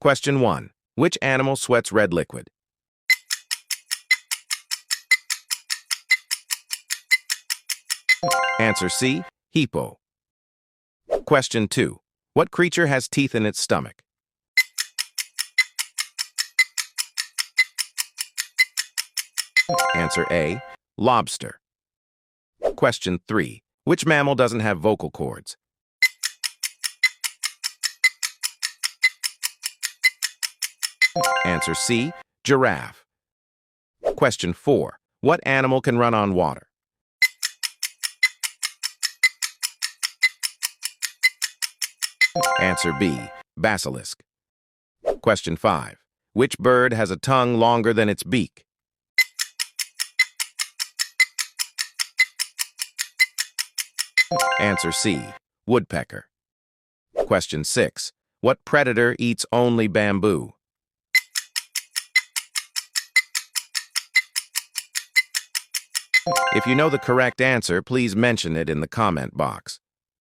Question 1. Which animal sweats red liquid? Answer C. Hippo. Question 2. What creature has teeth in its stomach? Answer A. Lobster. Question 3. Which mammal doesn't have vocal cords? Answer C. Giraffe. Question 4. What animal can run on water? Answer B. Basilisk. Question 5. Which bird has a tongue longer than its beak? Answer C. Woodpecker. Question 6. What predator eats only bamboo? If you know the correct answer, please mention it in the comment box.